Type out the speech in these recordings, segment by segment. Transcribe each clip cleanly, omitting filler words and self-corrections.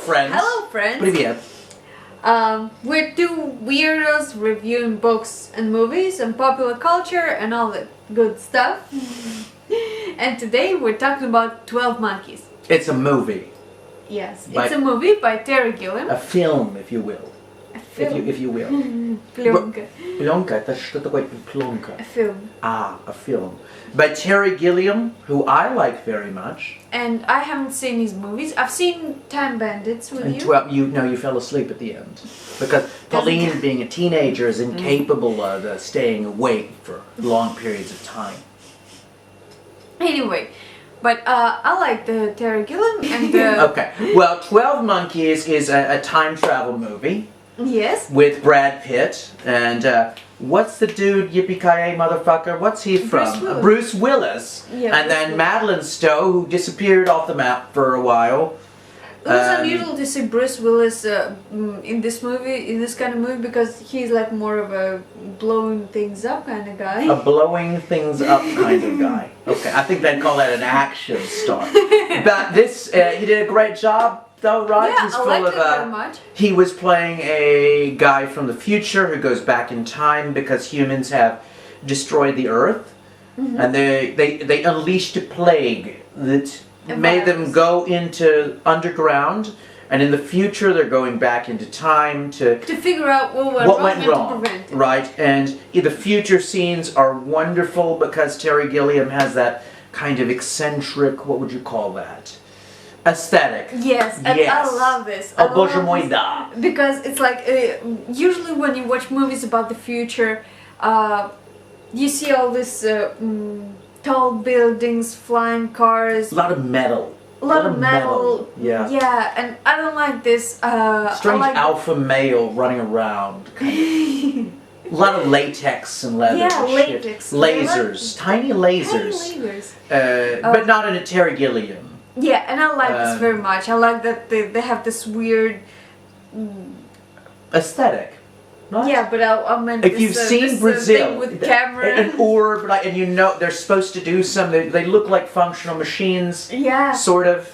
friends. Hello, friends. Привет. We're two weirdos reviewing books and movies and popular culture and all that good stuff. And today we're talking about 12 Monkeys. It's a movie. Yes, By- it's a movie by Terry Gilliam. A film, if you will. A film. If you will. Пленка. Пленка, это что такое пленка? A film. Ah, a film. By Terry Gilliam, who I like very much. And I haven't seen his movies. I've seen Time Bandits with And you. 12, you fell asleep at the end. Because Pauline, being a teenager, is incapable of staying awake for long periods of time. Anyway, but I like the Terry Gilliam and Okay, well, 12 Monkeys is a time travel movie. Yes. With Brad Pitt and what's the dude, yippee-ki-yay motherfucker, what's he from? Bruce Willis. Bruce Willis. Yeah, and Bruce then Willis. Madeline Stowe, who disappeared off the map for a while. It was unusual to see Bruce Willis in this movie, in this kind of movie, because he's like more of a blowing things up kind of guy. A blowing things up kind of guy. Okay, I think they'd call that an action star. But this, he did a great job, though, right? Yeah, He's I full liked of, it very much. He was playing a guy from the future who goes back in time because humans have destroyed the Earth, and they unleashed a plague that made them go into underground, and in the future they're going back into time to figure out what went what wrong went and wrong, to prevent it. right? And the future scenes are wonderful because Terry Gilliam has that kind of eccentric, what would you call that? Aesthetic. Yes, and Yes. I love this. Oh, I Boże love mój this da. because it's like usually when you watch movies about the future, you see all this tall buildings, flying cars, A lot of metal. a lot of metal. Yeah. Yeah, and I don't like this. Strange I like alpha male running around. Kind of. A lot of latex and leather. Yeah, and shit. latex. Lasers. Tiny lasers. Tiny lasers. But not in a Terry Gilliam. Yeah, and I like this very much. I like that they have this weird. Aesthetic. Right? Yeah, but I meant If this, you've seen this, Brazil, thing with camera. an orb, like, and you know they're supposed to do some, they look like functional machines, Yeah. sort of.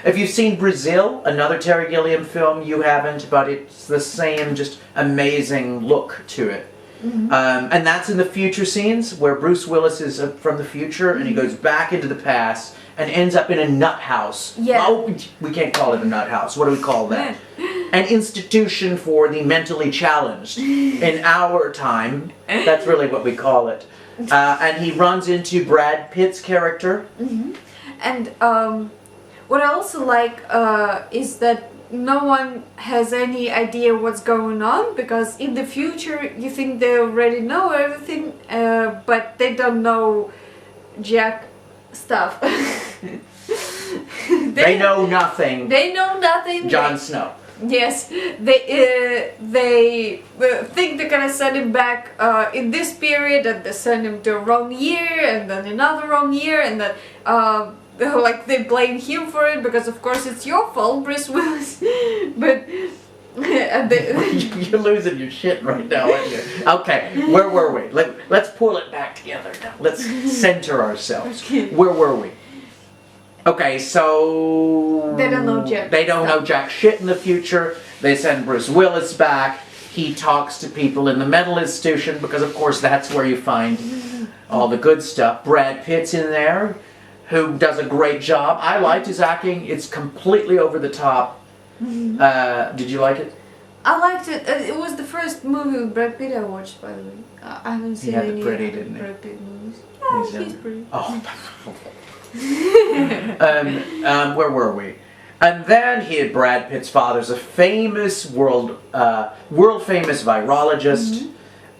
If you've seen Brazil, another Terry Gilliam film, you haven't, but it's the same, just amazing look to it. And that's in the future scenes where Bruce Willis is from the future and he goes back into the past and ends up in a nut house. Yeah. Oh, we can't call it a nut house. What do we call that? An institution for the mentally challenged. In our time, that's really what we call it. And he runs into Brad Pitt's character. And what I also like is that no one has any idea what's going on, because in the future you think they already know everything, but they don't know jack stuff. They know nothing. They know nothing. Jon Snow. Yes, they think they're gonna send him back in this period, and they send him to a wrong year, and then another wrong year, and then like they blame him for it because of course it's your fault, Bruce Willis. But and You're losing your shit right now, aren't you? Okay, where were we? Let's pull it back together now. Let's center ourselves. Okay. Where were we? Okay, so They don't know jack They don't know stuff. jack shit in the future. They send Bruce Willis back. He talks to people in the mental institution because, of course, that's where you find all the good stuff. Brad Pitt's in there, who does a great job. I liked his acting. It's completely over the top. Did you like it? I liked it. It was the first movie with Brad Pitt I watched, by the way. I haven't seen had the any pretty, didn't he? Brad Pitt movies. Yeah, he's pretty. Oh. Where were we? And then Brad Pitt's father's a famous world famous virologist,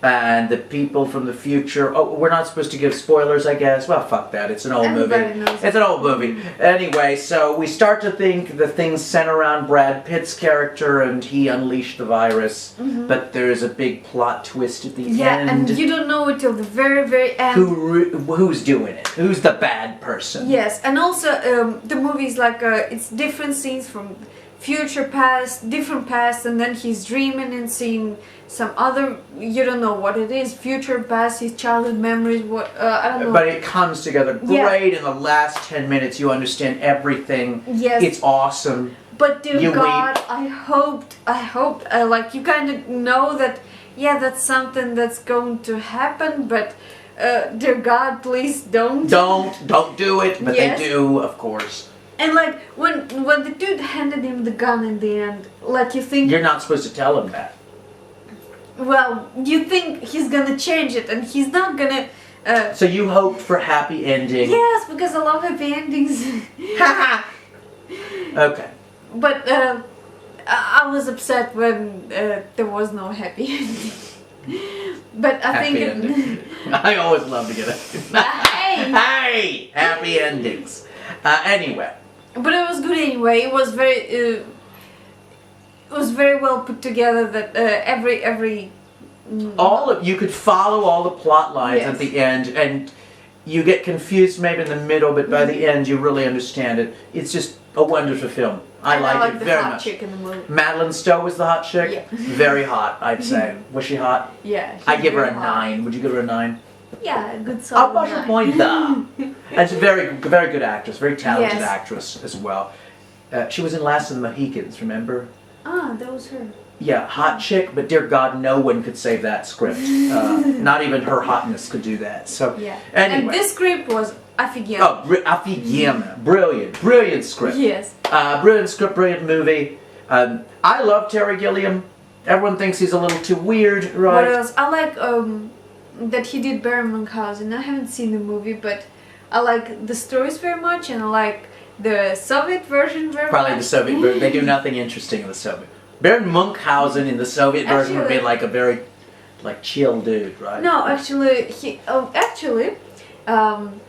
and the people from the future. Oh, we're not supposed to give spoilers, I guess. Well, fuck that. It's an old Everybody movie. knows It's an old movie. Anyway, so we start to think the things center around Brad Pitt's character, and he unleashed the virus. But there is a big plot twist at the end. And you don't know it till the very, very end. Who's doing it? Who's the bad person? Yes, and also the movie's like it's different scenes from future, past, different past, and then he's dreaming and seeing some other, you don't know what it is, future, past, his childhood memories, what, I don't know. But it comes together great in the last 10 minutes. You understand everything. Yes. It's awesome. But dear You God, I hoped, like you kind of know that, yeah, that's something that's going to happen, but dear God, please don't. Don't do it, but Yes. they do, of course. And like when the dude handed him the gun in the end, like you think, You're not supposed to tell him that. well, you think he's gonna change it, and he's not gonna. So you hoped for happy ending. Yes, because I love happy endings. Okay. But I was upset when there was no happy ending. But I Happy think ending. I always love to get it. Hey! Hey! Happy endings. Anyway. But it was good anyway. It was very well put together. That every You could follow all the plot lines Yes. at the end, and you get confused maybe in the middle, but by the end you really understand it. It's just a wonderful film. I like it the very hot much. chick in the movie. Madeline Stowe was the hot chick. Yeah. Very hot, I'd say. Was she hot? Yeah. I'd give her a very hot. 9. Would you give her a 9? Yeah, a good solid I'll 9. point that. And she's a very good actress, very talented Yes. actress as well. She was in Last of the Mohicans, remember? Ah, that was her. Yeah, hot chick, but dear God, no one could save that script. Not even her hotness could do that. So, Yeah. anyway. And this script was офигенно. Oh, офигенно. Brilliant script. Yes. Brilliant script, brilliant movie. I love Terry Gilliam. Everyone thinks he's a little too weird, right? What else? I like that he did Baron Munchausen. I haven't seen the movie, but I like the stories very much, and I like the Soviet version very Probably much. the Soviet version. They do nothing interesting in the Soviet. Baron Munchausen in the Soviet version would be Actually- like a very, like, chill dude, right? No, actually,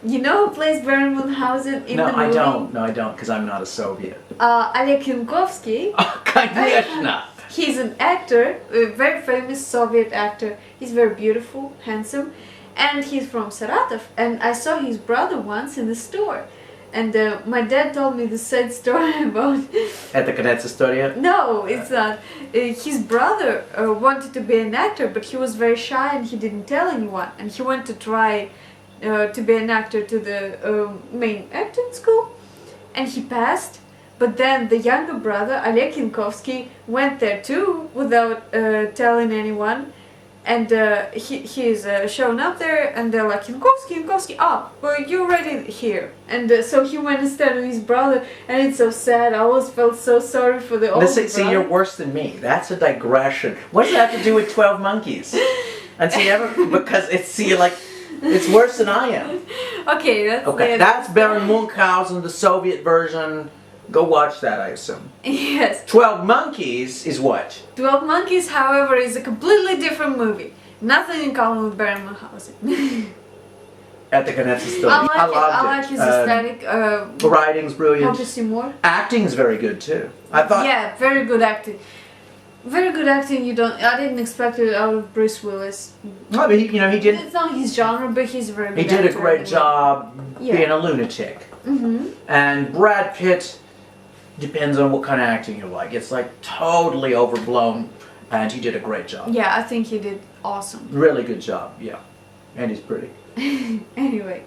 you know who plays Baron Munchausen in No, the movie? No, I don't, because I'm not a Soviet. Oleg Yankovsky. Конечно! He's an actor, a very famous Soviet actor. He's very beautiful, handsome, and he's from Saratov. And I saw his brother once in the store. And my dad told me the sad story about... Это конец история? No, it's not. His brother wanted to be an actor, but he was very shy and he didn't tell anyone. And he went to try to be an actor to the main acting school. And he passed. But then the younger brother, Oleg Yankovsky, went there too without telling anyone. And he's shown up there, and they're like, Yankovsky, well, you're already here. And so he went instead of his brother, and it's so sad. I always felt so sorry for the older brother. See, you're worse than me. That's a digression. What does that have to do with 12 Monkeys? And see, because it's worse than I am. Okay, That's Baron Munchausen, the Soviet version. Go watch that, I assume. Yes. 12 Monkeys is what? 12 Monkeys, however, is a completely different movie. Nothing in common with Baron Munchausen. Это конец истории. I loved it. like his aesthetic. The writing's brilliant. Hope to see more. Acting's very good too. I thought. Yeah, very good acting. Very good acting. I didn't expect it out of Bruce Willis. I mean, he did. It's not his genre, but he's a very good He did a actor great anyway. job Yeah. being a lunatic. Mm-hmm. And Brad Pitt depends on what kind of acting you like. It's like totally overblown, and he did a great job. Yeah, I think he did awesome. Really good job. Yeah, and he's pretty. Anyway,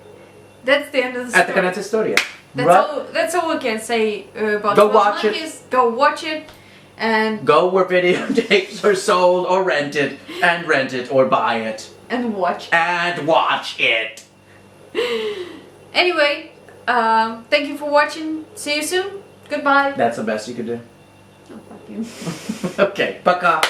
that's the end of the story. Это конец истории. That's all we can say about Go 12 watch it. Monkeys. Go watch it. And Go where videotapes are sold or rented, and rent it or buy it. and watch. And watch it. Anyway, thank you for watching. See you soon. Goodbye. That's the best you could do. Oh, fuck you. Okay, пока.